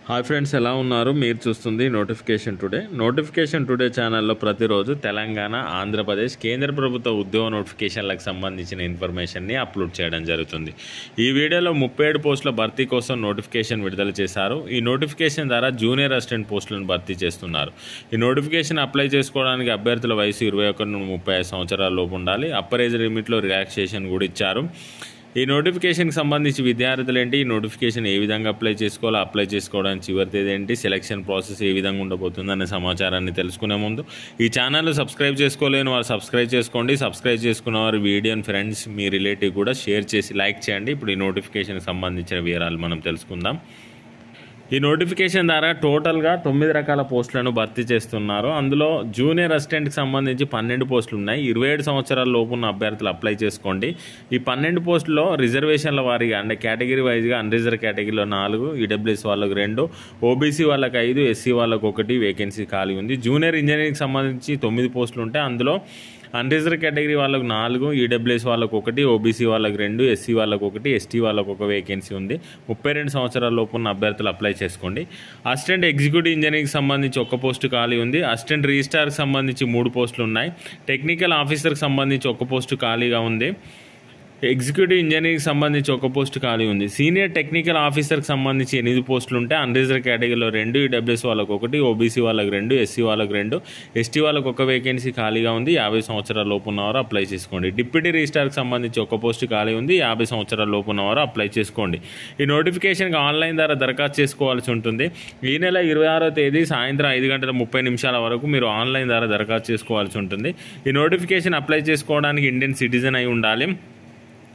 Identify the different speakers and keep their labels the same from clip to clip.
Speaker 1: Hi friends, ఎలా ఉన్నారు? మీరు చూస్తుంది నోటిఫికేషన్ టుడే ఛానల్లో ప్రతిరోజు తెలంగాణ, ఆంధ్రప్రదేశ్ కేంద్ర ప్రభుత్వ ఉద్యోగ నోటిఫికేషన్లకు సంబంధించిన ఇన్ఫర్మేషన్ని అప్లోడ్ చేయడం జరుగుతుంది. ఈ వీడియోలో 37 పోస్టుల భర్తీ కోసం నోటిఫికేషన్ విడుదల చేశారు. ఈ నోటిఫికేషన్ ద్వారా జూనియర్ అసిస్టెంట్ పోస్టులను భర్తీ చేస్తున్నారు. ఈ నోటిఫికేషన్ అప్లై చేసుకోవడానికి అభ్యర్థుల వయసు 21 నుండి 35 సంవత్సరాల లోపు ఉండాలి. అప్పర్ ఏజ్ లిమిట్లో రిలాక్సేషన్ కూడా ఇచ్చారు. ఈ నోటిఫికేషన్కి సంబంధించి విద్యార్థులు ఏంటి, ఈ నోటిఫికేషన్ ఏ విధంగా అప్లై చేసుకోవాలో, అప్లై చేసుకోవడానికి చివరి తేదీ ఏంటి, సెలక్షన్ ప్రాసెస్ ఏ విధంగా ఉండబోతుంది అనే సమాచారాన్ని తెలుసుకునే ముందు ఈ ఛానల్ సబ్స్క్రైబ్ చేసుకోలేని వారు సబ్స్క్రైబ్ చేసుకోండి. సబ్స్క్రైబ్ చేసుకున్న వారు వీడియోని ఫ్రెండ్స్, మీ రిలేటివ్ కూడా షేర్ చేసి లైక్ చేయండి. ఇప్పుడు ఈ నోటిఫికేషన్కి సంబంధించిన వివరాలు మనం తెలుసుకుందాం. ఈ నోటిఫికేషన్ ద్వారా టోటల్గా 9 రకాల పోస్టులను భర్తీ చేస్తున్నారు. అందులో జూనియర్ అసిస్టెంట్కి సంబంధించి 12 పోస్టులు ఉన్నాయి. 27 సంవత్సరాల లోపు ఉన్న అభ్యర్థులు అప్లై చేసుకోండి. ఈ 12 పోస్టుల్లో రిజర్వేషన్ల వారీగా అంటే కేటగిరీ వైజ్గా అన్రిజర్వ్ కేటగిరీలో 4, ఈడబ్ల్యూఎస్ వాళ్ళకు 2, ఓబీసీ వాళ్ళకి 5, ఎస్సీ వాళ్ళకు 1 వేకెన్సీ ఖాళీ ఉంది. జూనియర్ ఇంజనీరింగ్కి సంబంధించి 9 పోస్టులు ఉంటాయి. అందులో అన్రిజర్వ్ కేటగిరీ వాళ్ళకు 4, ఈడబ్ల్యూఎస్ వాళ్ళకు 1, ఓబీసీ వాళ్ళకు 2, ఎస్సీ వాళ్ళకు 1, ఎస్టీ వాళ్ళకు 1 వేకెన్సీ ఉంది. 32 సంవత్సరాల లోపు ఉన్న అభ్యర్థులు అప్లై చేసుకోండి. అసిస్టెంట్ ఎగ్జిక్యూటివ్ ఇంజనీరింగ్కి సంబంధించి 1 పోస్టు ఖాళీ ఉంది. అసిస్టెంట్ రిజిస్ట్రార్కి సంబంధించి 3 పోస్టులు ఉన్నాయి. టెక్నికల్ ఆఫీసర్కి సంబంధించి 1 పోస్టు ఖాళీగా ఉంది. ఎగ్జిక్యూటివ్ ఇంజనీరింగ్కి సంబంధించి 1 పోస్టు ఖాళీ ఉంది. సీనియర్ టెక్నికల్ ఆఫీసర్కి సంబంధించి 8 పోస్టులు ఉంటాయి. అన్రిజర్వ్ కేటగిరీలో 2, ఈడబ్ల్యూఎస్ వాళ్ళకు 1, ఓబీసీ వాళ్ళకు 2, ఎస్సీ వాళ్ళకు 2, ఎస్టీ వాళ్ళకు 1 వేకెన్సీ ఖాళీగా ఉంది. 50 సంవత్సరాల లోపు ఉన్నవారు అప్లై చేసుకోండి. డిప్యూటీ రిజిస్ట్రార్కి సంబంధించి 1 పోస్టు ఖాళీ ఉంది. 50 సంవత్సరాల లోపు ఉన్నవారు అప్లై చేసుకోండి. ఈ నోటిఫికేషన్కి ఆన్లైన్ ద్వారా దరఖాస్తు చేసుకోవాల్సి ఉంటుంది. ఈ నెల 26వ తేదీ సాయంత్రం 5:30 వరకు మీరు ఆన్లైన్ ద్వారా దరఖాస్తు చేసుకోవాల్సి ఉంటుంది. ఈ నోటిఫికేషన్ అప్లై చేసుకోవడానికి ఇండియన్ సిటిజన్ అయి ఉండాలి.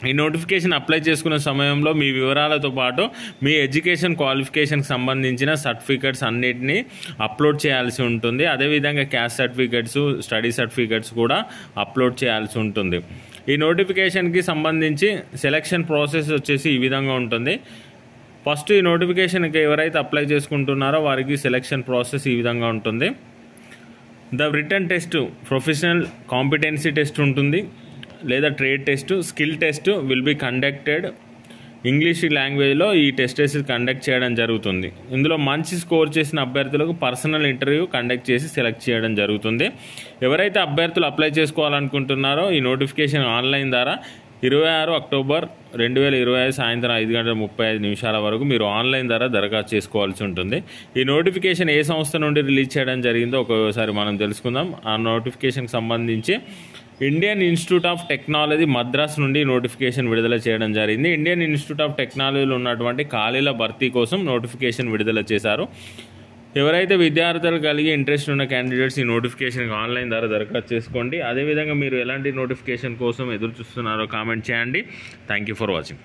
Speaker 1: ఈ నోటిఫికేషన్ అప్లై చేసుకునే సమయంలో మీ వివరాలతో పాటు మీ ఎడ్యుకేషన్ క్వాలిఫికేషన్కి సంబంధించిన సర్టిఫికెట్స్ అన్నిటినీ అప్లోడ్ చేయాల్సి ఉంటుంది. అదేవిధంగా క్యాస్ట్ సర్టిఫికెట్స్, స్టడీ సర్టిఫికెట్స్ కూడా అప్లోడ్ చేయాల్సి ఉంటుంది. ఈ నోటిఫికేషన్కి సంబంధించి సెలక్షన్ ప్రాసెస్ వచ్చేసి ఈ విధంగా ఉంటుంది. ఫస్ట్ ఈ నోటిఫికేషన్కి ఎవరైతే అప్లై చేసుకుంటున్నారో వారికి సెలక్షన్ ప్రాసెస్ ఈ విధంగా ఉంటుంది. The written test, professional competency test ఉంటుంది, లేదా trade test, skill test will be conducted. English లాంగ్వేజ్లో ఈ టెస్ట్ కండక్ట్ చేయడం జరుగుతుంది. ఇందులో మంచి స్కోర్ చేసిన అభ్యర్థులకు పర్సనల్ ఇంటర్వ్యూ కండక్ట్ చేసి సెలెక్ట్ చేయడం జరుగుతుంది. ఎవరైతే అభ్యర్థులు అప్లై చేసుకోవాలనుకుంటున్నారో ఈ నోటిఫికేషన్ ఆన్లైన్ ద్వారా 26 అక్టోబర్ 2025 సాయంత్రం 5:35 వరకు మీరు ఆన్లైన్ ద్వారా దరఖాస్తు చేసుకోవాల్సి ఉంటుంది. ఈ నోటిఫికేషన్ ఏ సంస్థ నుండి రిలీజ్ చేయడం జరిగిందో ఒకసారి మనం తెలుసుకుందాం. ఆ నోటిఫికేషన్కి సంబంధించి Indian institute of technology Madras నుండి నోటిఫికేషన్ విడుదల చేయడం జరిగింది. ఇండియన్ ఇన్స్టిట్యూట్ ఆఫ్ టెక్నాలజీలో ఉన్నటువంటి ఖాళీల భర్తీ కోసం నోటిఫికేషన్ విడుదల చేశారు. ఎవరైతే విద్యార్థులు కలిగి ఇంట్రెస్ట్ ఉన్న క్యాండిడేట్స్ ఈ నోటిఫికేషన్కి ఆన్లైన్ ద్వారా దరఖాస్తు చేసుకోండి. అదేవిధంగా మీరు ఎలాంటి నోటిఫికేషన్ కోసం ఎదురు చూస్తున్నారో కామెంట్ చేయండి. Thank you for watching.